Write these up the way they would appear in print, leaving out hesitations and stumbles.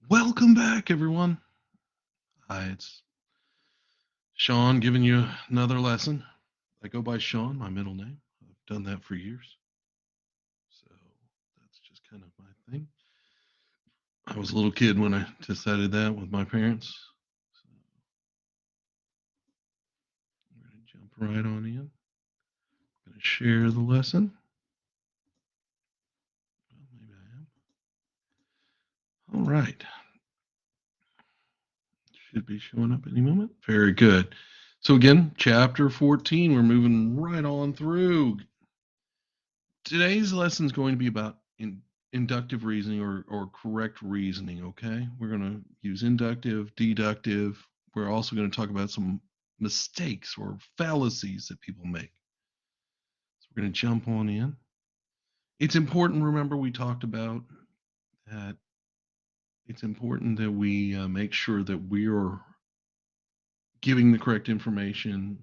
Welcome back, everyone. Hi, it's Sean giving you another lesson. I go by Sean, my middle name. I've done that for years. So that's just kind of my thing. I was a little kid when I decided that with my parents. So I'm going to jump right on in. I'm going to share the lesson. Well, maybe I am. All right. Should be showing up any moment. Very good. So again, chapter 14, we're moving right on through. Today's lesson is going to be about inductive reasoning or correct reasoning, okay? We're going to use inductive, deductive. We're also going to talk about some mistakes or fallacies that people make. So we're going to jump on in. It's important, remember, we talked about that it's important that we make sure that we are giving the correct information,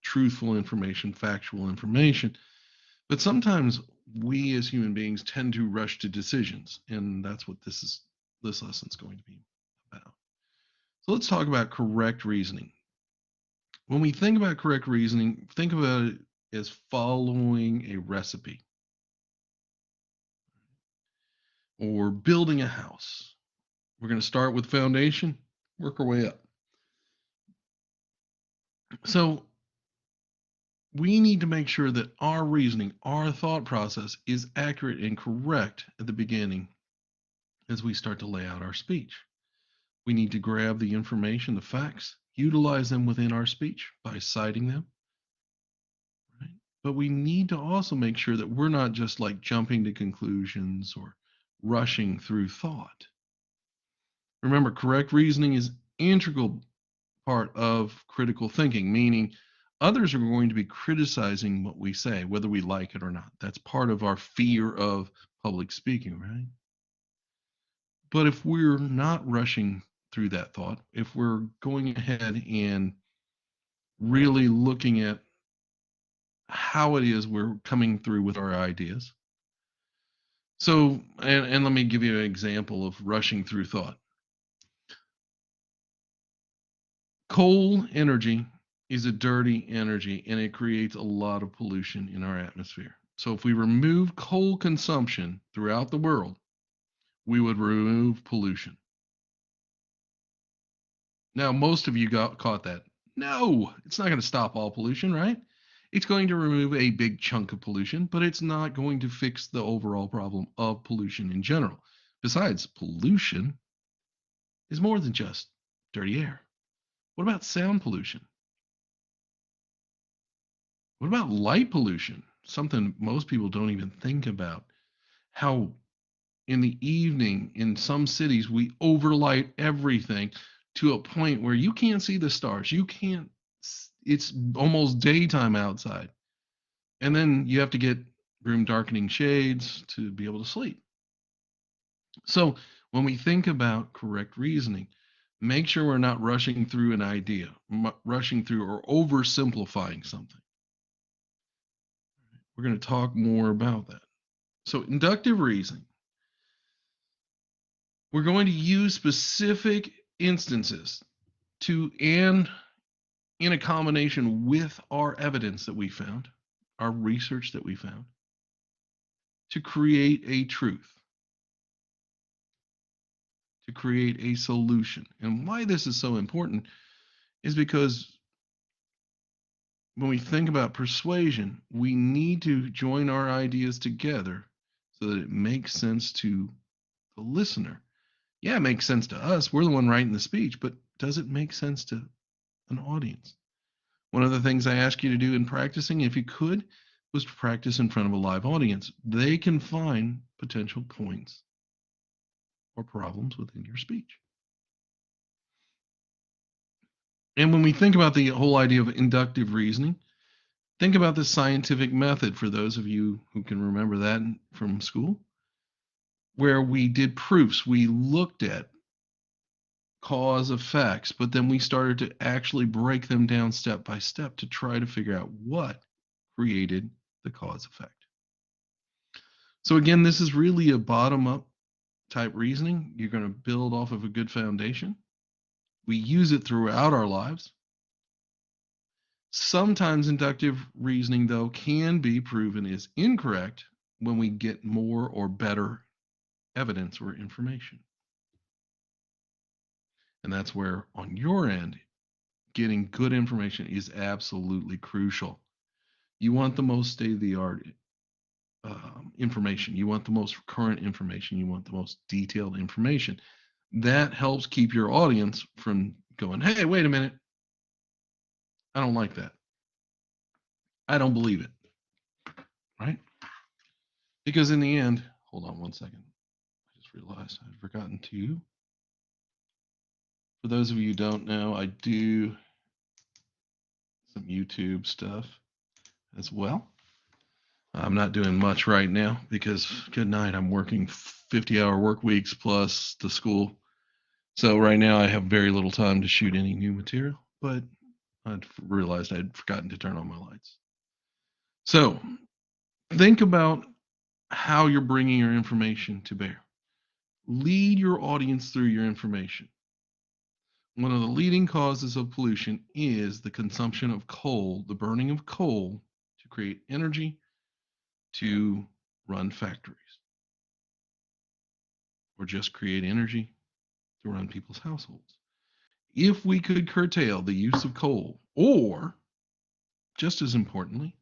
truthful information, factual information. But sometimes we as human beings tend to rush to decisions, and that's what this lesson is going to be about. So let's talk about correct reasoning. When we think about correct reasoning, think about it as following a recipe or building a house. We're going to start with foundation, work our way up. So we need to make sure that our reasoning, our thought process is accurate and correct at the beginning as we start to lay out our speech. We need to grab the information, the facts, utilize them within our speech by citing them. Right? But we need to also make sure that we're not just like jumping to conclusions or rushing through thought. Remember, correct reasoning is integral part of critical thinking, meaning others are going to be criticizing what we say, whether we like it or not. That's part of our fear of public speaking, right? But if we're not rushing through that thought, if we're going ahead and really looking at how it is we're coming through with our ideas. So, and let me give you an example of rushing through thought. Coal energy is a dirty energy and it creates a lot of pollution in our atmosphere. So, if we remove coal consumption throughout the world, we would remove pollution. Now, most of you caught that. No, it's not going to stop all pollution, right? It's going to remove a big chunk of pollution, but it's not going to fix the overall problem of pollution in general. Besides, pollution is more than just dirty air. What about sound pollution? What about light pollution? Something most people don't even think about. How in the evening in some cities we overlight everything to a point where you can't see the stars. You can't, it's almost daytime outside. And then you have to get room darkening shades to be able to sleep. So when we think about correct reasoning, make sure we're not rushing through an idea, rushing through or oversimplifying something. We're going to talk more about that. So inductive reasoning, we're going to use specific instances to, and in a combination with our evidence that we found, our research that we found, to create a truth, to create a solution. And why this is so important is because when we think about persuasion, we need to join our ideas together so that it makes sense to the listener. Yeah, it makes sense to us. We're the one writing the speech, but does it make sense to an audience? One of the things I ask you to do in practicing, if you could, was to practice in front of a live audience. They can find potential points or problems within your speech. And when we think about the whole idea of inductive reasoning, think about the scientific method for those of you who can remember that from school, where we did proofs. We looked at cause effects, but then we started to actually break them down step by step to try to figure out what created the cause effect. So again, this is really a bottom up type reasoning, you're going to build off of a good foundation. We use it throughout our lives. Sometimes inductive reasoning, though, can be proven is incorrect when we get more or better evidence or information. And that's where, on your end, getting good information is absolutely crucial. You want the most state of the art information. You want the most current information. You want the most detailed information. That helps keep your audience from going, hey, wait a minute. I don't like that. I don't believe it. Right? Because in the end, hold on one second. I just realized I'd forgotten to. For those of you who don't know, I do some YouTube stuff as well. I'm not doing much right now because, good night, I'm working 50-hour work weeks plus the school. So right now I have very little time to shoot any new material, but I'd realized I'd forgotten to turn on my lights. So think about how you're bringing your information to bear. Lead your audience through your information. One of the leading causes of pollution is the consumption of coal, the burning of coal to create energy to run factories, or just create energy to run people's households. If we could curtail the use of coal, or just as importantly,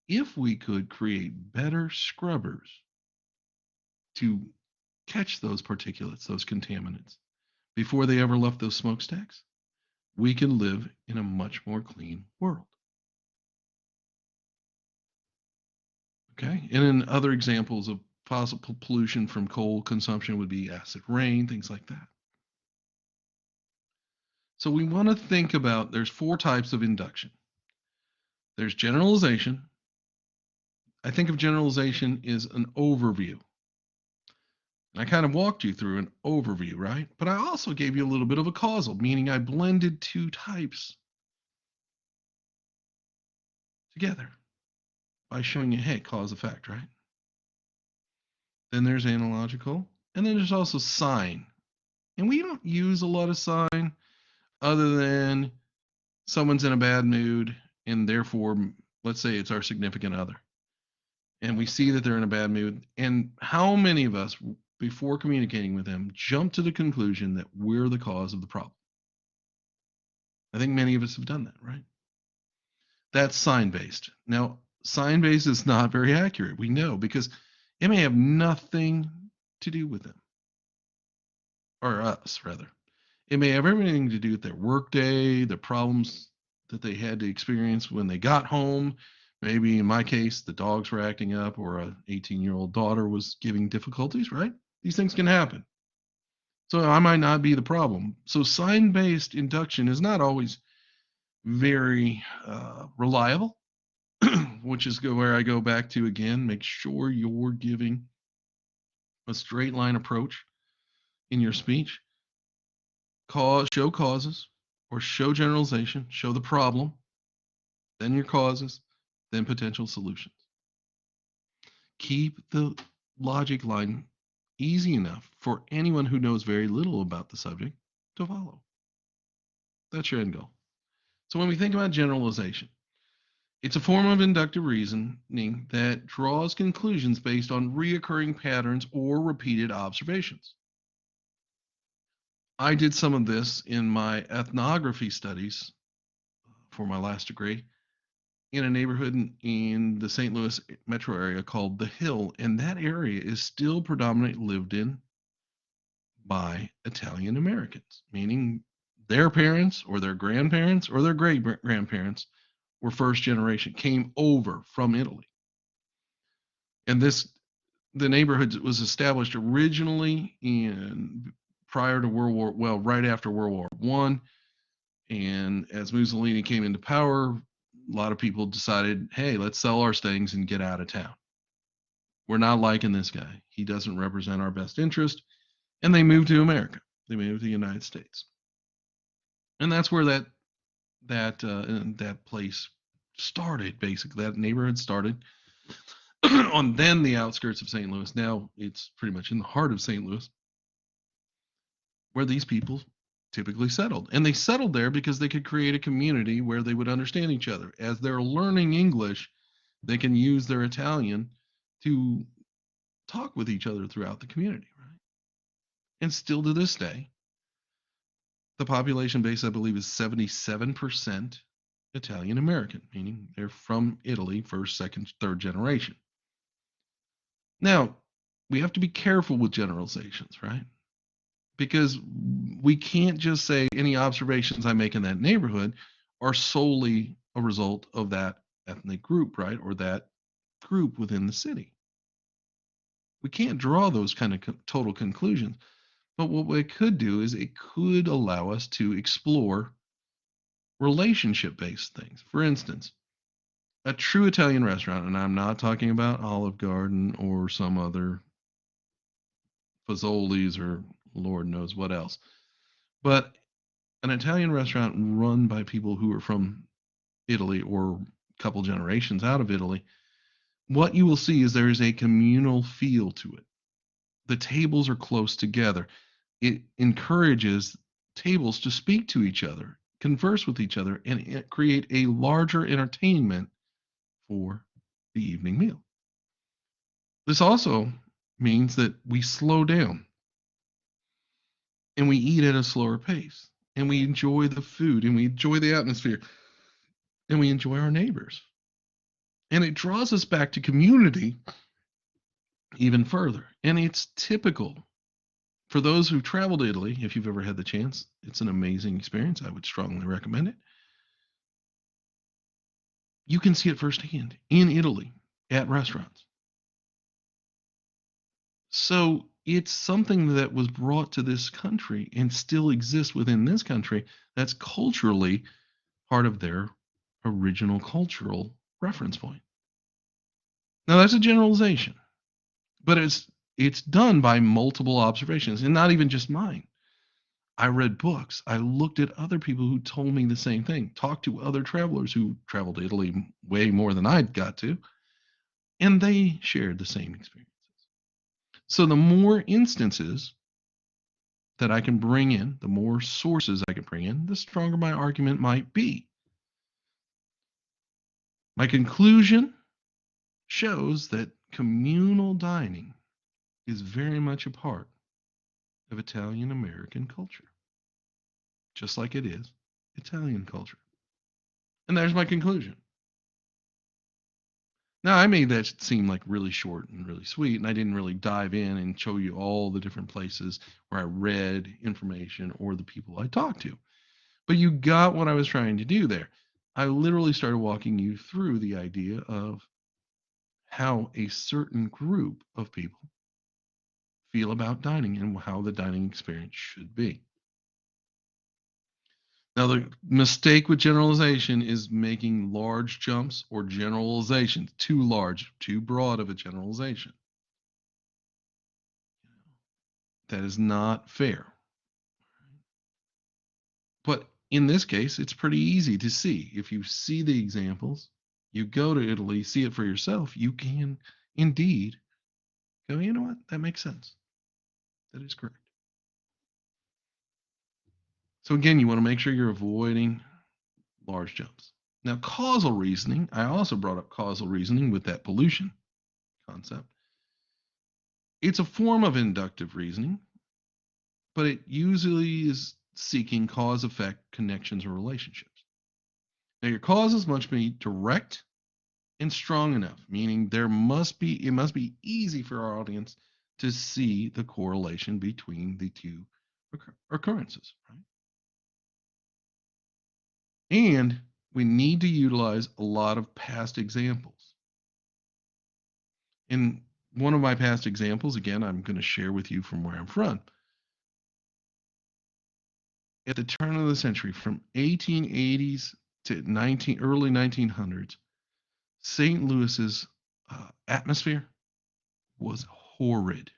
if we could create better scrubbers to catch those particulates, those contaminants, before they ever left those smokestacks, we can live in a much more clean world. Okay, and then other examples of possible pollution from coal consumption would be acid rain, things like that. So we want to think about, there's 4 types of induction. There's generalization. I think of generalization as an overview. I kind of walked you through an overview, right? But I also gave you a little bit of a causal, meaning I blended 2 types together by showing you, hey, cause effect, right? Then there's analogical, and then there's also sign. And we don't use a lot of sign other than someone's in a bad mood, and therefore, let's say it's our significant other, and we see that they're in a bad mood. And how many of us, before communicating with them, jump to the conclusion that we're the cause of the problem? I think many of us have done that, right? That's sign-based. Now, sign-based is not very accurate. We know, because it may have nothing to do with them, or us, rather. It may have everything to do with their workday, the problems that they had to experience when they got home. Maybe in my case, the dogs were acting up, or an 18-year-old daughter was giving difficulties, right? These things can happen. So I might not be the problem. So sign-based induction is not always very reliable, which is where I go back to again, make sure you're giving a straight line approach in your speech. Show causes, or show generalization, show the problem, then your causes, then potential solutions. Keep the logic line easy enough for anyone who knows very little about the subject to follow. That's your end goal. So when we think about generalization, it's a form of inductive reasoning that draws conclusions based on reoccurring patterns or repeated observations. I did some of this in my ethnography studies for my last degree in a neighborhood in the St. Louis metro area called The Hill, and that area is still predominantly lived in by Italian Americans, meaning their parents or their grandparents or their great grandparents were first generation, came over from Italy. And the neighborhood was established originally prior to right after World War I. And as Mussolini came into power, a lot of people decided, hey, let's sell our things and get out of town. We're not liking this guy. He doesn't represent our best interest. And they moved to America. They moved to the United States. And that's where that place started, basically. That neighborhood started. on then the outskirts of St. Louis. Now it's pretty much in the heart of St. Louis, where these people typically settled. And they settled there because they could create a community where they would understand each other. As they're learning English, they can use their Italian to talk with each other throughout the community, right? And still to this day, the population base, I believe, is 77% Italian American, meaning they're from Italy, first, second, third generation. Now, we have to be careful with generalizations, right? Because we can't just say any observations I make in that neighborhood are solely a result of that ethnic group, right? Or that group within the city. We can't draw those kind of total conclusions. But what we could do is it could allow us to explore relationship based things. For instance, a true Italian restaurant, and I'm not talking about Olive Garden or some other Fazoli's or Lord knows what else, but an Italian restaurant run by people who are from Italy or a couple generations out of Italy, what you will see is there is a communal feel to it. The tables are close together. It encourages tables to speak to each other, converse with each other, and create a larger entertainment for the evening meal. This also means that we slow down and we eat at a slower pace and we enjoy the food and we enjoy the atmosphere and we enjoy our neighbors. And it draws us back to community even further. And it's typical for those who've traveled to Italy. If you've ever had the chance, it's an amazing experience. I would strongly recommend it. You can see it firsthand in Italy at restaurants. So it's something that was brought to this country and still exists within this country that's culturally part of their original cultural reference point. Now that's a generalization, but it's done by multiple observations and not even just mine. I read books. I looked at other people who told me the same thing, talked to other travelers who traveled to Italy way more than I'd got to, and they shared the same experiences. So the more instances that I can bring in, the more sources I can bring in, the stronger my argument might be. My conclusion shows that communal dining is very much a part of Italian American culture, just like it is Italian culture. And there's my conclusion. Now, I made that seem like really short and really sweet, and I didn't really dive in and show you all the different places where I read information or the people I talked to. But you got what I was trying to do there. I literally started walking you through the idea of how a certain group of people feel about dining and how the dining experience should be. Now, the mistake with generalization is making large jumps or generalizations too large, too broad of a generalization. That is not fair. But in this case, it's pretty easy to see. If you see the examples, you go to Italy, see it for yourself, you can indeed go, you know what? That makes sense. That is correct. So again, you want to make sure you're avoiding large jumps. Now, causal reasoning, I also brought up causal reasoning with that pollution concept. It's a form of inductive reasoning, but it usually is seeking cause effect connections or relationships. Now, your causes must be direct and strong enough, meaning it must be easy for our audience to see the correlation between the two occurrences, right? And we need to utilize a lot of past examples. In one of my past examples, again, I'm going to share with you from where I'm from. At the turn of the century, from 1880s to early 1900s, St. Louis's atmosphere was horrid.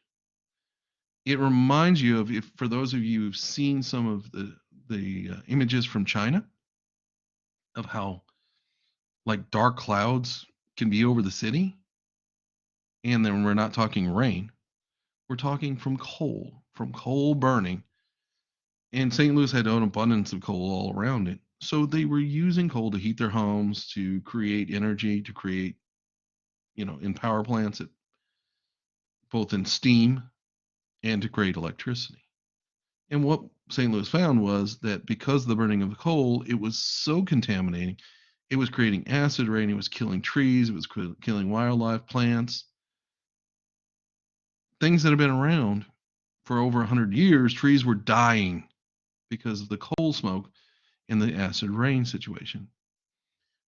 It reminds you of, if for those of you who've seen some of the images from China, of how like dark clouds can be over the city. And then we're not talking rain. We're talking from coal burning. And St. Louis had an abundance of coal all around it. So they were using coal to heat their homes, to create energy, to create, in power plants, both in steam and to create electricity. And what St. Louis found was that because of the burning of the coal, it was so contaminating. It was creating acid rain. It was killing trees. It was killing wildlife, plants, things that have been around for over 100 years. Trees were dying because of the coal smoke and the acid rain situation.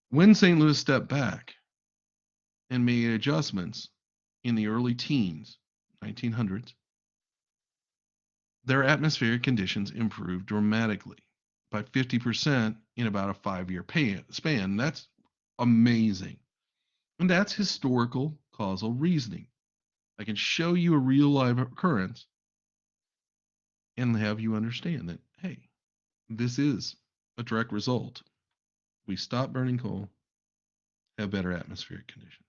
When St. Louis stepped back and made adjustments in the early teens, 1900s, their atmospheric conditions improved dramatically by 50% in about a 5-year span. That's amazing. And that's historical causal reasoning. I can show you a real life occurrence and have you understand that, hey, this is a direct result. We stop burning coal, have better atmospheric conditions.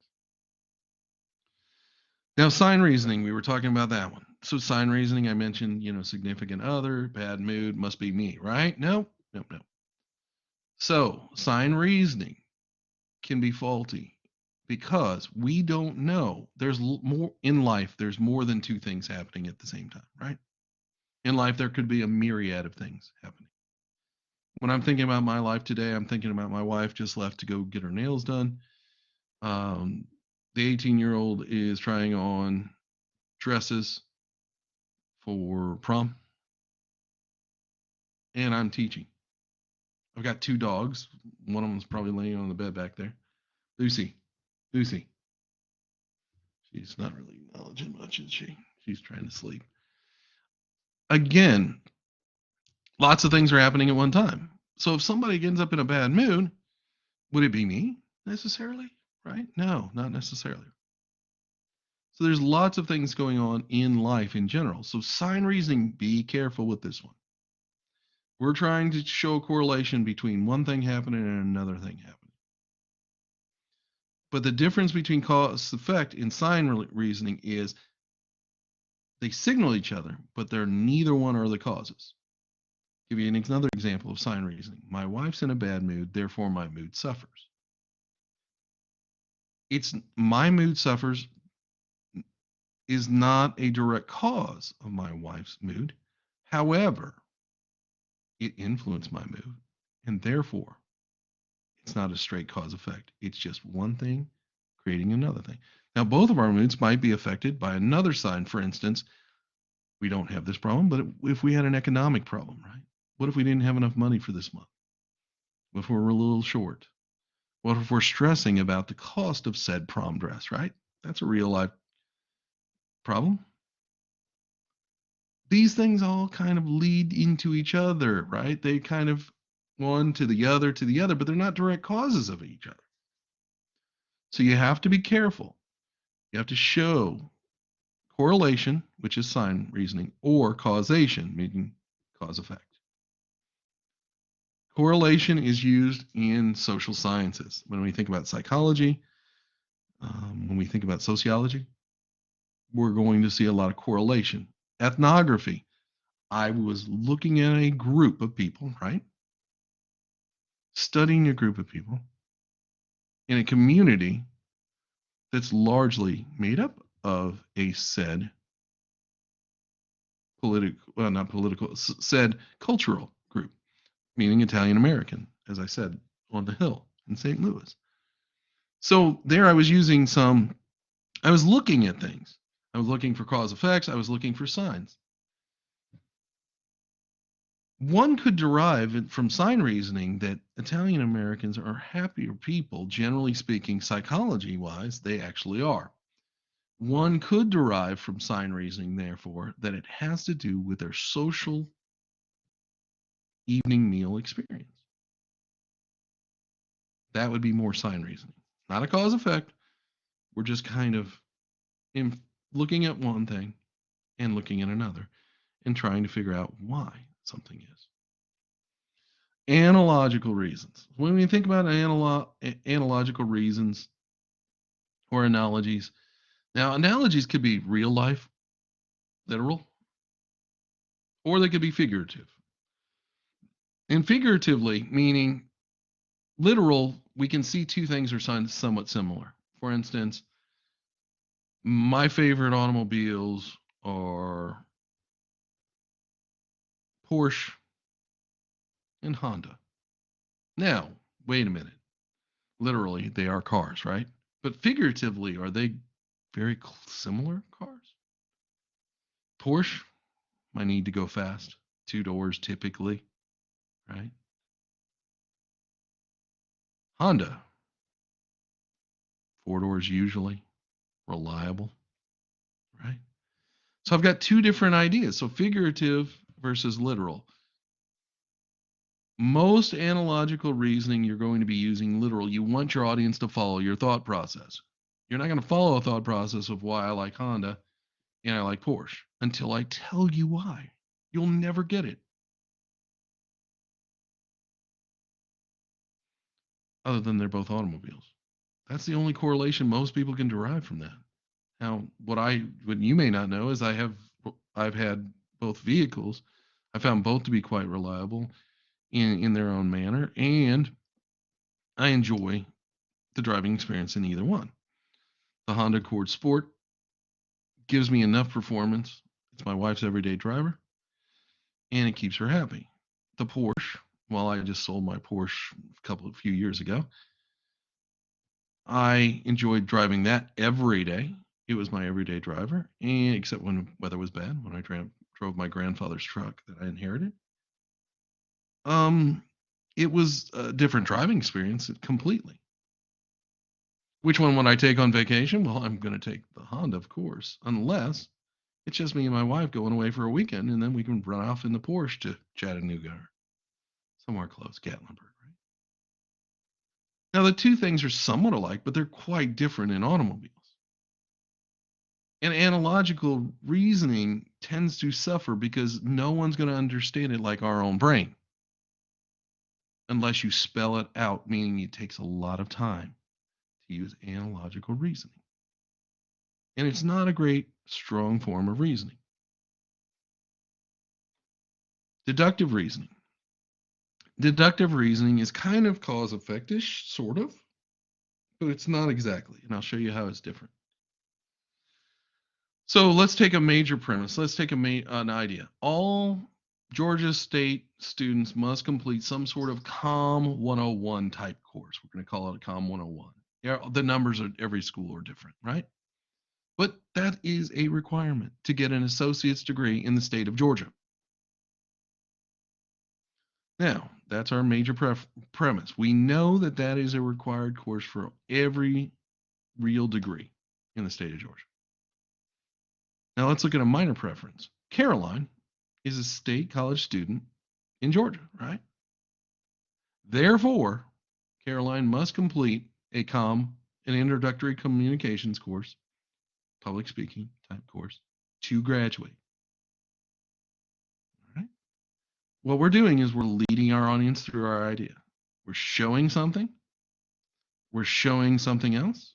Now, sign reasoning, we were talking about that one. So, sign reasoning, I mentioned, significant other, bad mood, must be me, right? No. So, sign reasoning can be faulty because we don't know. There's more in life, there's more than two things happening at the same time, right? In life, there could be a myriad of things happening. When I'm thinking about my life today, I'm thinking about my wife just left to go get her nails done. The 18-year-old is trying on dresses for prom, and I'm teaching. I've got two dogs. One of them's probably laying on the bed back there. Lucy. Lucy. She's not really acknowledging much, is she? She's trying to sleep. Again, lots of things are happening at one time. So if somebody ends up in a bad mood, would it be me necessarily? Right? No, not necessarily. So there's lots of things going on in life in general. So sign reasoning, be careful with this one. We're trying to show a correlation between one thing happening and another thing happening. But the difference between cause effect in sign reasoning is they signal each other, but they're neither one are the causes. Give you another example of sign reasoning. My wife's in a bad mood, therefore my mood suffers. It's my mood suffers is not a direct cause of my wife's mood. However, it influenced my mood, and therefore it's not a straight cause effect. It's just one thing creating another thing. Now, both of our moods might be affected by another sign. For instance, we don't have this problem, but if we had an economic problem, right? What if we didn't have enough money for this month? What if we're a little short? What if we're stressing about the cost of said prom dress, right? That's a real life problem. These things all kind of lead into each other, right? They kind of one to the other, but they're not direct causes of each other. So you have to be careful. You have to show correlation, which is sign reasoning, or causation, meaning cause effect. Correlation is used in social sciences. When we think about psychology, when we think about sociology, we're going to see a lot of correlation. Ethnography, I was looking at a group of people, right? Studying a group of people in a community that's largely made up of a said said cultural group, meaning Italian American, as I said, on the Hill in St. Louis. So there I was I was looking at things. I was looking for cause effects. I was looking for signs. One could derive from sign reasoning that Italian Americans are happier people, generally speaking, psychology wise, they actually are. One could derive from sign reasoning, therefore, that it has to do with their social evening meal experience. That would be more sign reasoning, not a cause effect. We're just kind of looking at one thing and looking at another and trying to figure out why something is. Analogical reasons. When we think about analogical reasons or analogies, Now, analogies could be real life, literal, or they could be figurative. And figuratively, meaning literal, we can see two things are somewhat similar. For instance, my favorite automobiles are Porsche and Honda. Now, wait a minute. Literally, they are cars, right? But figuratively, are they very similar cars? Porsche, I need to go fast. Two doors typically, right? Honda, four doors usually, reliable, right? So I've got two different ideas. So figurative versus literal. Most analogical reasoning, you're going to be using literal. You want your audience to follow your thought process. You're not going to follow a thought process of why I like Honda and I like Porsche until I tell you why. You'll never get it other than they're both automobiles. That's the only correlation most people can derive from that. Now, what you may not know is I've had both vehicles. I found both to be quite reliable in their own manner, and I enjoy the driving experience in either one. The Honda Accord Sport gives me enough performance. It's my wife's everyday driver, and it keeps her happy. The Porsche, well, I just sold my Porsche a few years ago. I enjoyed driving that every day. It was my everyday driver, and except when weather was bad, when I drove my grandfather's truck that I inherited. Um, it was a different driving experience completely. Which one would I take on vacation? Well, I'm going to take the Honda, of course, unless it's just me and my wife going away for a weekend, and then we can run off in the Porsche to Chattanooga or somewhere close, Gatlinburg, right? Now, the two things are somewhat alike, but they're quite different in automobiles. And analogical reasoning tends to suffer because no one's going to understand it like our own brain unless you spell it out, meaning it takes a lot of time to use analogical reasoning. And it's not a great, strong form of reasoning. Deductive reasoning. Deductive reasoning is kind of cause effectish, sort of, but it's not exactly. And I'll show you how it's different. So let's take a major premise. Let's take an idea. All Georgia State students must complete some sort of COM 101 type course. We're going to call it a COM 101. Yeah, the numbers at every school are different, right? But that is a requirement to get an associate's degree in the state of Georgia. Now, that's our major premise. We know that that is a required course for every real degree in the state of Georgia. Now, let's look at a minor preference. Caroline is a state college student in Georgia, right? Therefore, Caroline must complete an introductory communications course, public speaking type course, to graduate. All right? What we're doing is we're leading our audience through our idea. We're showing something, we're showing something else,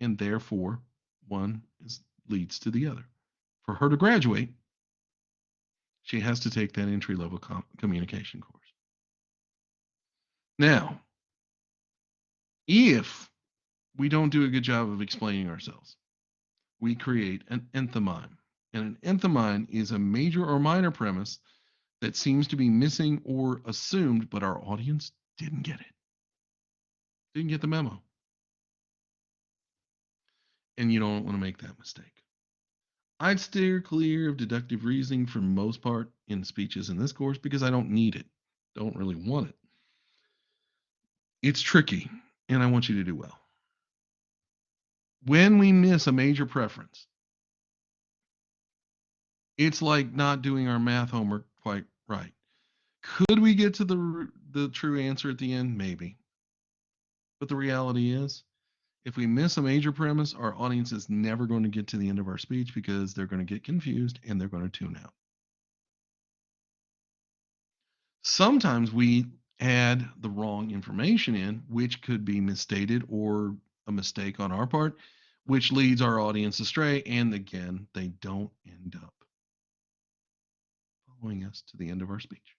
and therefore one leads to the other. For her to graduate, she has to take that entry level communication course. Now, if we don't do a good job of explaining ourselves, we create an enthymeme. And an enthymeme is a major or minor premise that seems to be missing or assumed, but our audience didn't get it. Didn't get the memo. And you don't want to make that mistake. I'd steer clear of deductive reasoning for the most part in speeches in this course because I don't need it. Don't really want it. It's tricky, and I want you to do well. When we miss a major preference, it's like not doing our math homework quite right. Could we get to the true answer at the end? Maybe. But the reality is, if we miss a major premise, our audience is never going to get to the end of our speech because they're going to get confused and they're going to tune out. Sometimes we add the wrong information in, which could be misstated or a mistake on our part, which leads our audience astray. And again, they don't end up following us to the end of our speech.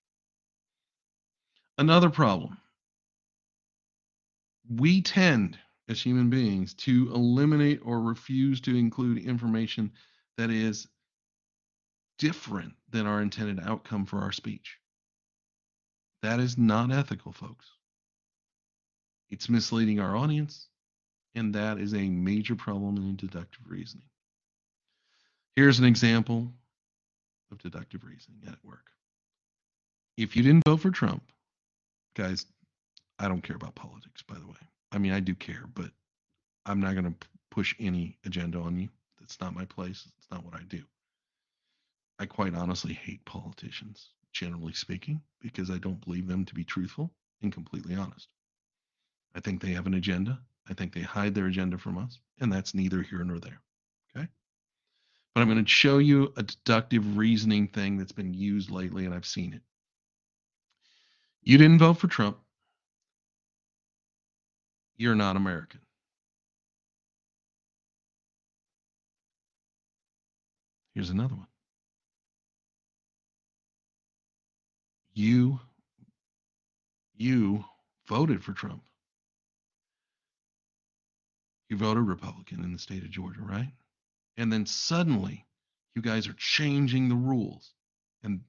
Another problem, we tend as human beings to eliminate or refuse to include information that is different than our intended outcome for our speech. That is not ethical, folks. It's misleading our audience, and that is a major problem in deductive reasoning. Here's an example of deductive reasoning at work. If you didn't vote for Trump, guys, I don't care about politics, by the way. I mean, I do care, but I'm not going to push any agenda on you. That's not my place. It's not what I do. I quite honestly hate politicians, generally speaking, because I don't believe them to be truthful and completely honest. I think they have an agenda. I think they hide their agenda from us, and that's neither here nor there. Okay? But I'm going to show you a deductive reasoning thing that's been used lately, and I've seen it. You didn't vote for Trump. You're not American. Here's another one. You voted for Trump. You voted Republican in the state of Georgia, right? And then suddenly you guys are changing the rules and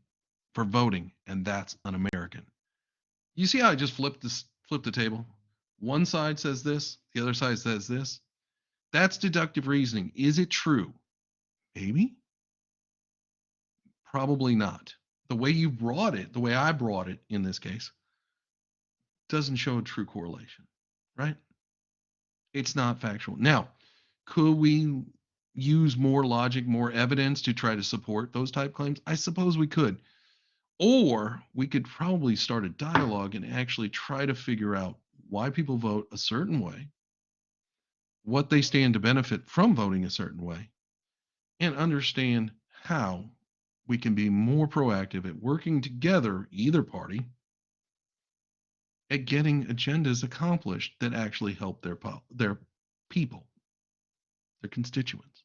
for voting, and that's un-American. You see how I just flipped the table? One side says this, the other side says this. That's deductive reasoning. Is it true? Maybe. Probably not. The way you brought it, the way I brought it in this case, doesn't show a true correlation, right? It's not factual. Now, could we use more logic, more evidence to try to support those type claims? I suppose we could. Or we could probably start a dialogue and actually try to figure out why people vote a certain way, what they stand to benefit from voting a certain way, and understand how we can be more proactive at working together, either party, at getting agendas accomplished that actually help their people, their constituents.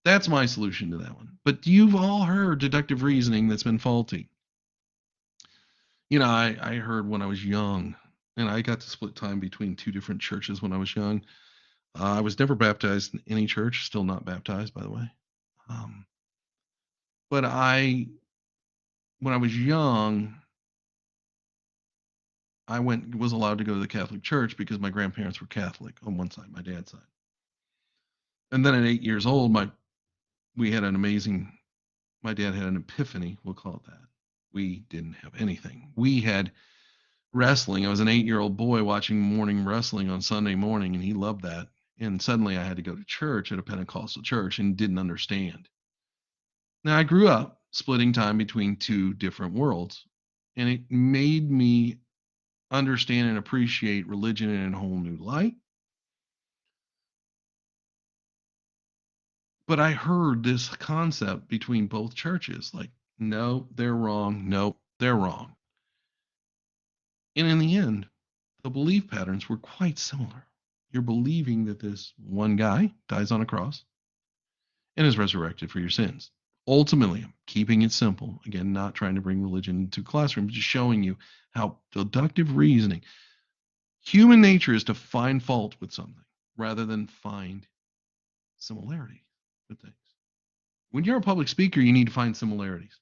That's my solution to that one. But you've all heard deductive reasoning that's been faulty. You know, I heard when I was young, and I got to split time between two different churches when I was young. I was never baptized in any church, still not baptized, by the way. But when I was young, I was allowed to go to the Catholic Church because my grandparents were Catholic on one side, my dad's side. And then at 8 years old, my dad had an epiphany, we'll call it that. We didn't have anything. We had wrestling. I was an 8-year-old boy watching morning wrestling on Sunday morning, and he loved that. And suddenly I had to go to church at a Pentecostal church and didn't understand. Now, I grew up splitting time between two different worlds, and it made me understand and appreciate religion in a whole new light. But I heard this concept between both churches, like, no, they're wrong. Nope, they're wrong. And in the end, the belief patterns were quite similar. You're believing that this one guy dies on a cross and is resurrected for your sins. Ultimately, I'm keeping it simple. Again, not trying to bring religion into classrooms, just showing you how deductive reasoning, human nature is to find fault with something rather than find similarity with things. When you're a public speaker, you need to find similarities.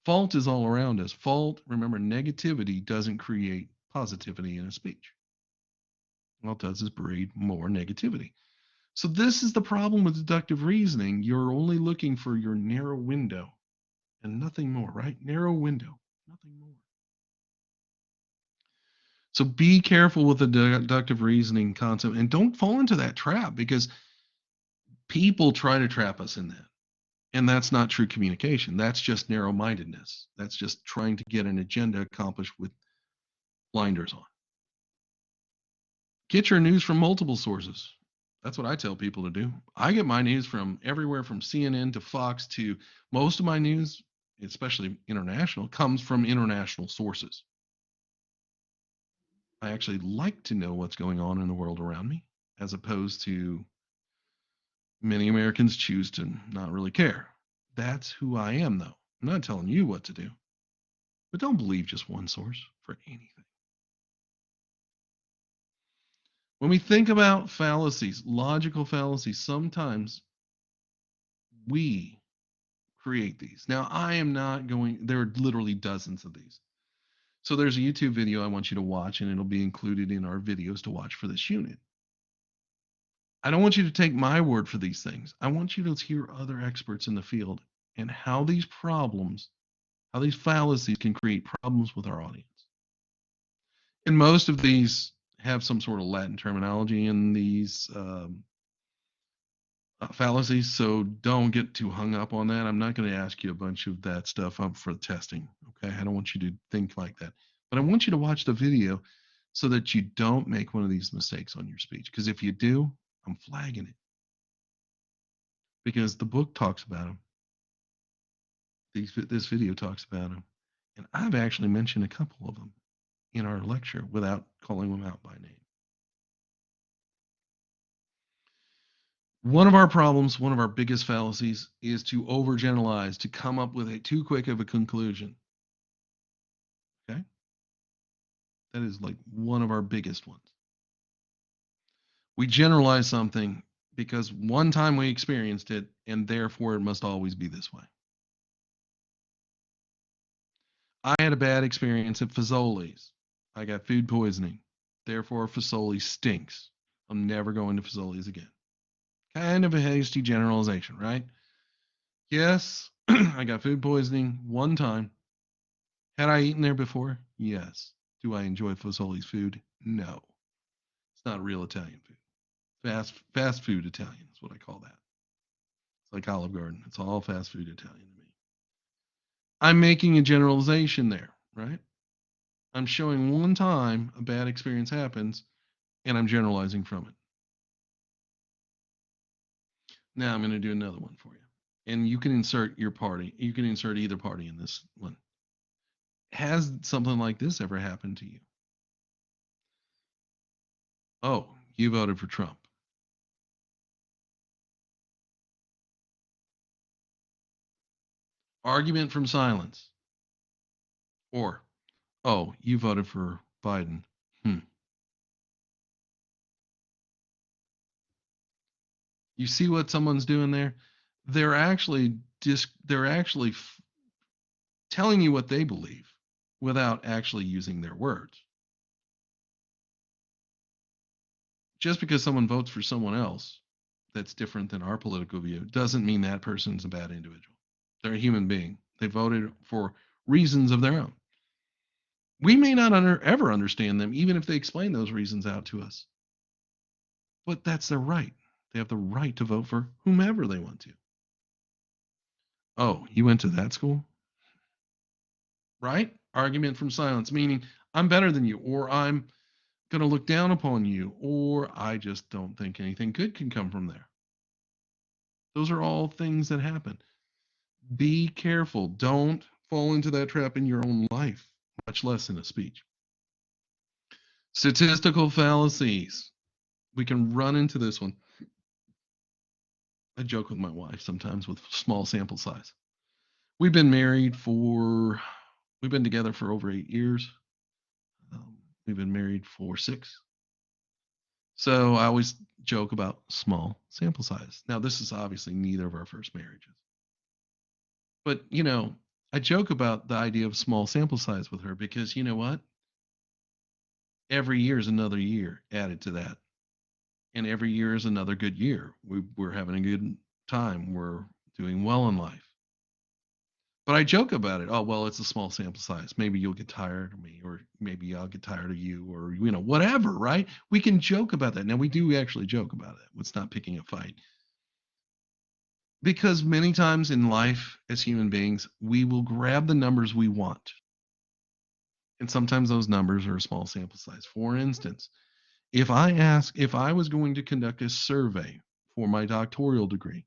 Fault is all around us. Fault, remember, negativity doesn't create positivity in a speech. All it does is breed more negativity. So this is the problem with deductive reasoning. You're only looking for your narrow window and nothing more, right? Narrow window, nothing more. So be careful with the deductive reasoning concept and don't fall into that trap, because people try to trap us in that. And that's not true communication. That's just narrow-mindedness. That's just trying to get an agenda accomplished with blinders on. Get your news from multiple sources. That's what I tell people to do. I get my news from everywhere from CNN to Fox to most of my news, especially international, comes from international sources. I actually like to know what's going on in the world around me. as opposed to many Americans choose to not really care. That's who I am, though. I'm not telling you what to do, but don't believe just one source for anything. When we think about fallacies, logical fallacies, sometimes we create these. Now, I am not going, there are literally dozens of these. So there's a YouTube video I want you to watch, and it'll be included in our videos to watch for this unit. I don't want you to take my word for these things. I want you to hear other experts in the field and how these problems, how these fallacies can create problems with our audience. And most of these have some sort of Latin terminology in these fallacies, so don't get too hung up on that. I'm not going to ask you a bunch of that stuff up for testing. Okay, I don't want you to think like that, but I want you to watch the video so that you don't make one of these mistakes on your speech. Because if you do, I'm flagging it. Because the book talks about them. This video talks about them, and I've actually mentioned a couple of them in our lecture without calling them out by name. One of our problems, one of our biggest fallacies, is to overgeneralize, to come up with a too quick of a conclusion. Okay? That is like one of our biggest ones. We generalize something because one time we experienced it, and therefore it must always be this way. I had a bad experience at Fazoli's. I got food poisoning. Therefore, Fazoli's stinks. I'm never going to Fazoli's again. Kind of a hasty generalization, right? Yes, I got food poisoning one time. Had I eaten there before? Yes. Do I enjoy Fazoli's food? No. It's not real Italian food. Fast food Italian is what I call that. It's like Olive Garden. It's all fast food Italian to me. I'm making a generalization there, right? I'm showing one time a bad experience happens and I'm generalizing from it. Now I'm going to do another one for you. And you can insert your party. You can insert either party in this one. Has something like this ever happened to you? Oh, you voted for Trump. Argument from silence. Or, oh, you voted for Biden. You see what someone's doing there? They're actually telling you what they believe without actually using their words. Just because someone votes for someone else that's different than our political view doesn't mean that person's a bad individual. They're a human being. They voted for reasons of their own. We may not ever understand them, even if they explain those reasons out to us. But that's their right. They have the right to vote for whomever they want to. Oh, you went to that school? Right? Argument from silence, meaning I'm better than you, or I'm going to look down upon you, or I just don't think anything good can come from there. Those are all things that happen. Be careful. Don't fall into that trap in your own life, much less in a speech. Statistical fallacies. We can run into this one. I joke with my wife sometimes with small sample size. We've been together for over 8 years. We've been married for 6. So I always joke about small sample size. Now, this is obviously neither of our first marriages. But, I joke about the idea of small sample size with her because you know what? Every year is another year added to that. And every year is another good year. We're having a good time. We're doing well in life. But I joke about it. Oh, well, it's a small sample size. Maybe you'll get tired of me, or maybe I'll get tired of you, or, whatever, right? We can joke about that. Now, we do actually joke about it. It's not picking a fight. Because many times in life, as human beings, we will grab the numbers we want. And sometimes those numbers are a small sample size. For instance, if I was going to conduct a survey for my doctoral degree,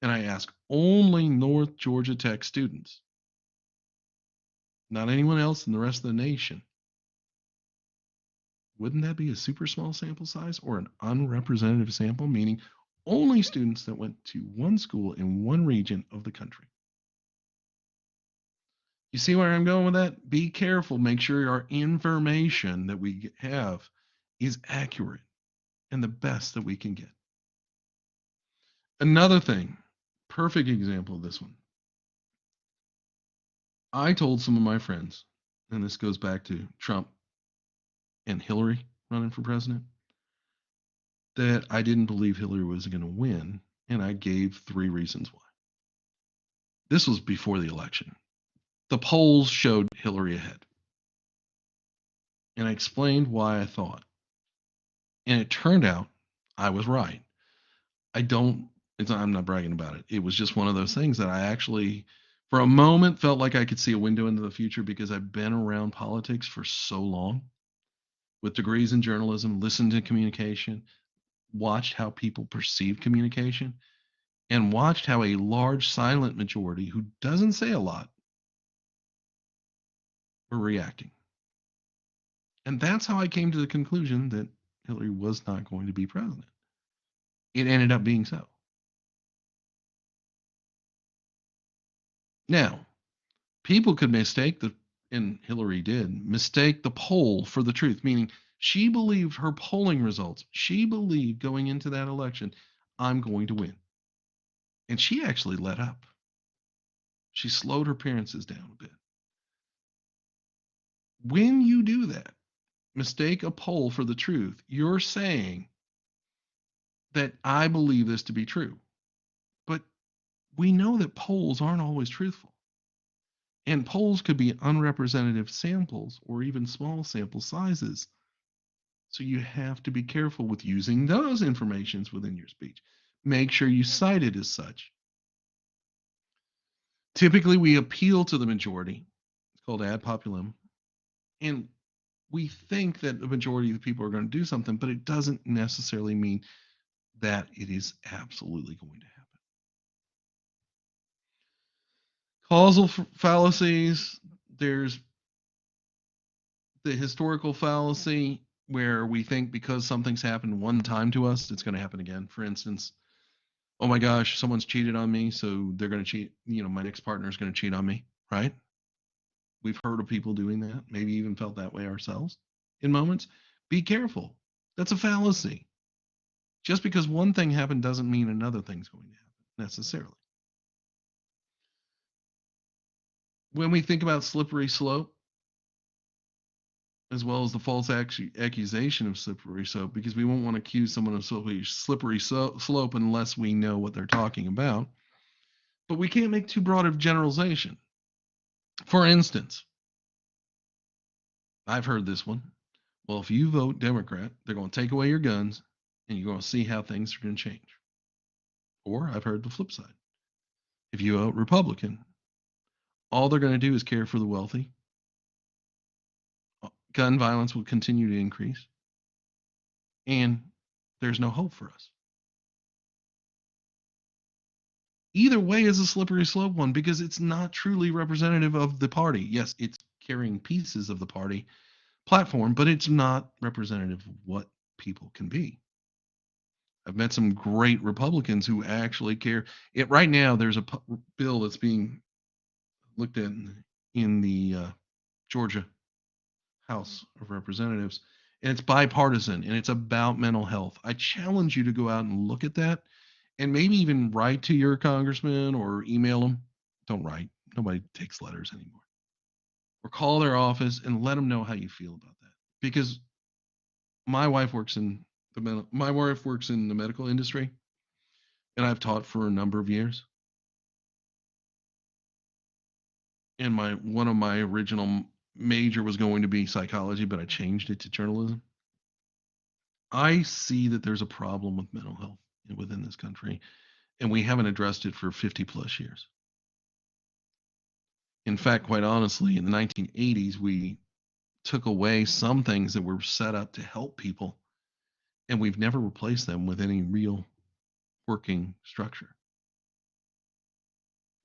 and I ask only North Georgia Tech students, not anyone else in the rest of the nation, Wouldn't that be a super small sample size or an unrepresentative sample, meaning only students that went to one school in one region of the country? You see where I'm going with that? Be careful. Make sure our information that we have is accurate and the best that we can get. Another thing, perfect example of this one. I told some of my friends, and this goes back to Trump and Hillary running for president, that I didn't believe Hillary was going to win, and I gave 3 reasons why. This was before the election. The polls showed Hillary ahead, and I explained why I thought. And it turned out I was right. I don't, I'm not bragging about it. It was just one of those things that I actually, for a moment, felt like I could see a window into the future because I've been around politics for so long with degrees in journalism, listened to communication, watched how people perceive communication, and watched how a large silent majority who doesn't say a lot were reacting. And that's how I came to the conclusion that Hillary was not going to be president. It ended up being so. Now, people could mistake and Hillary did, mistake the poll for the truth, meaning she believed her polling results. She believed going into that election, I'm going to win. And she actually let up. She slowed her appearances down a bit. When you do that, mistake a poll for the truth, you're saying that I believe this to be true. But we know that polls aren't always truthful. And polls could be unrepresentative samples or even small sample sizes. So you have to be careful with using those informations within your speech. Make sure you cite it as such. Typically, we appeal to the majority. It's called ad populum. And we think that the majority of the people are going to do something, but it doesn't necessarily mean that it is absolutely going to happen. Causal fallacies, there's the historical fallacy where we think because something's happened one time to us, it's going to happen again. For instance, oh my gosh, someone's cheated on me, so they're going to cheat. My next partner is going to cheat on me, right? We've heard of people doing that, maybe even felt that way ourselves in moments. Be careful. That's a fallacy. Just because one thing happened doesn't mean another thing's going to happen necessarily. When we think about slippery slope, as well as the false accusation of slippery slope, because we won't want to accuse someone of slippery slope unless we know what they're talking about. But we can't make too broad of generalization. For instance, I've heard this one. Well, if you vote Democrat, they're going to take away your guns and you're going to see how things are going to change. Or I've heard the flip side. If you vote Republican, all they're going to do is care for the wealthy. Gun violence will continue to increase. And there's no hope for us. Either way is a slippery slope one because it's not truly representative of the party. Yes, it's carrying pieces of the party platform, but it's not representative of what people can be. I've met some great Republicans who actually care. Right now, there's a bill that's being looked at in the Georgia House of Representatives, and it's bipartisan and it's about mental health. I challenge you to go out and look at that and maybe even write to your congressman or email them. Don't write. Nobody takes letters anymore. Or call their office and let them know how you feel about that. Because my wife works in the medical industry, and I've taught for a number of years. And one of my original major was going to be psychology, but I changed it to journalism. I see that there's a problem with mental health within this country, and we haven't addressed it for 50 plus years. In fact, quite honestly, in the 1980s, we took away some things that were set up to help people, and we've never replaced them with any real working structure.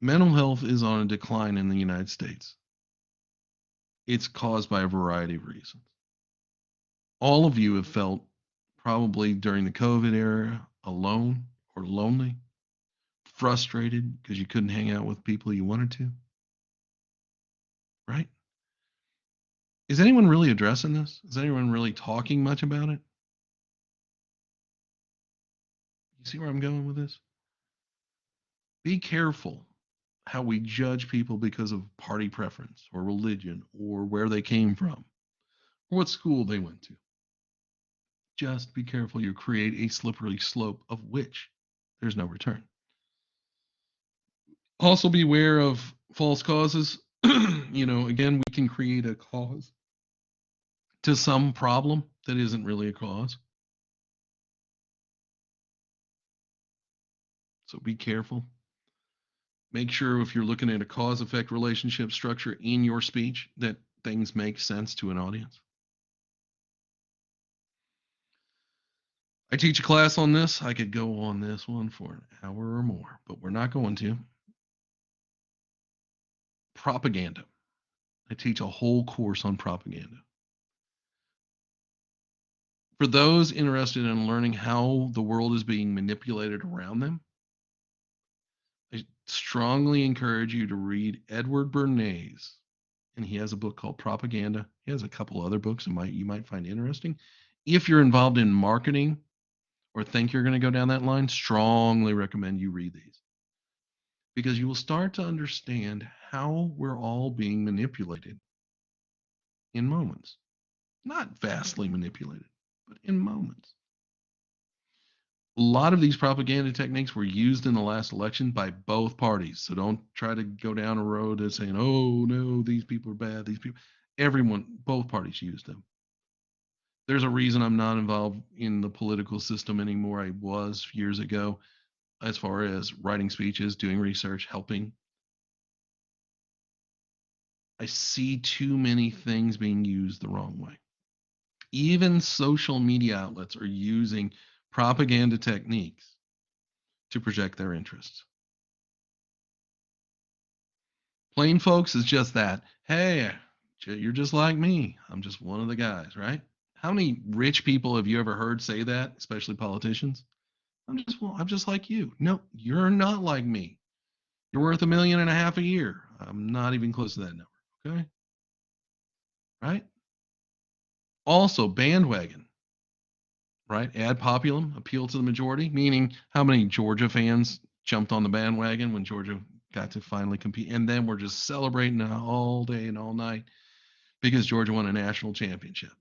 Mental health is on a decline in the United States. It's caused by a variety of reasons. All of you have felt probably during the COVID era alone or lonely, frustrated because you couldn't hang out with people you wanted to, right? Is anyone really addressing this? Is anyone really talking much about it? You see where I'm going with this? Be careful how we judge people because of party preference or religion or where they came from or what school they went to. Just be careful you create a slippery slope of which there's no return. Also, beware of false causes. Again, we can create a cause to some problem that isn't really a cause. So be careful. Make sure if you're looking at a cause effect relationship structure in your speech that things make sense to an audience. I teach a class on this. I could go on this one for an hour or more, but we're not going to. Propaganda. I teach a whole course on propaganda. For those interested in learning how the world is being manipulated around them, I strongly encourage you to read Edward Bernays, and he has a book called Propaganda. He has a couple other books that you might find interesting. If you're involved in marketing or think you're going to go down that line, strongly recommend you read these because you will start to understand how we're all being manipulated in moments. Not vastly manipulated, but in moments. A lot of these propaganda techniques were used in the last election by both parties. So don't try to go down a road of saying, oh, no, these people are bad. These people, everyone, both parties used them. There's a reason I'm not involved in the political system anymore. I was years ago, as far as writing speeches, doing research, helping. I see too many things being used the wrong way. Even social media outlets are using propaganda techniques to project their interests. Plain folks is just that. Hey, you're just like me. I'm just one of the guys, right? How many rich people have you ever heard say that, especially politicians? I'm just like you. No, you're not like me. You're worth $1.5 million a year. I'm not even close to that number. Okay. Right. Also, bandwagon, right? Ad populum, appeal to the majority, meaning how many Georgia fans jumped on the bandwagon when Georgia got to finally compete. And then we're just celebrating all day and all night because Georgia won a national championship.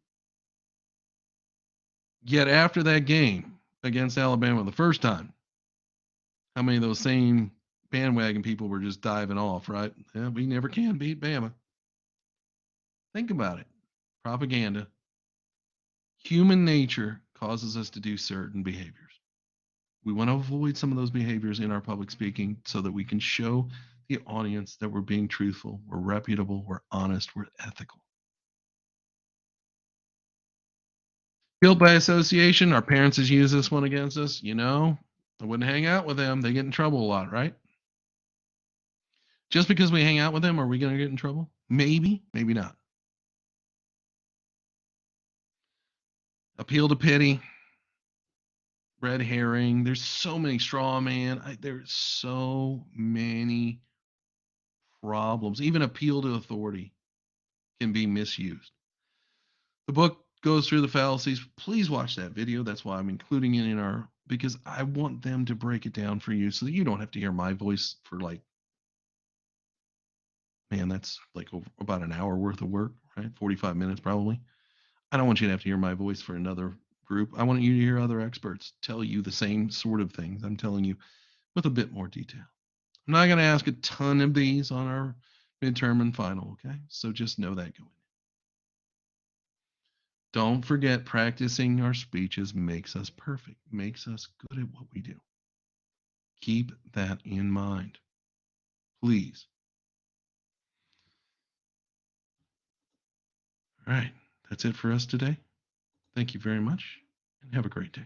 Yet after that game against Alabama the first time, how many of those same bandwagon people were just diving off, right? Yeah, we never can beat Bama. Think about it. Propaganda. Human nature causes us to do certain behaviors. We want to avoid some of those behaviors in our public speaking so that we can show the audience that we're being truthful, we're reputable, we're honest, we're ethical. Guilt by association, our parents has used this one against us. I wouldn't hang out with them. They get in trouble a lot, right? Just because we hang out with them, are we going to get in trouble? Maybe, maybe not. Appeal to pity, red herring. There's so many straw man. There's so many problems. Even appeal to authority can be misused. The book goes through the fallacies. Please watch that video. That's why I'm including it in because I want them to break it down for you so that you don't have to hear my voice for man, that's like about an hour worth of work, right? 45 minutes probably. I don't want you to have to hear my voice for another group. I want you to hear other experts tell you the same sort of things I'm telling you with a bit more detail. I'm not going to ask a ton of these on our midterm and final, okay? So just know that going in. Don't forget, practicing our speeches makes us perfect, makes us good at what we do. Keep that in mind, please. All right, that's it for us today. Thank you very much, and have a great day.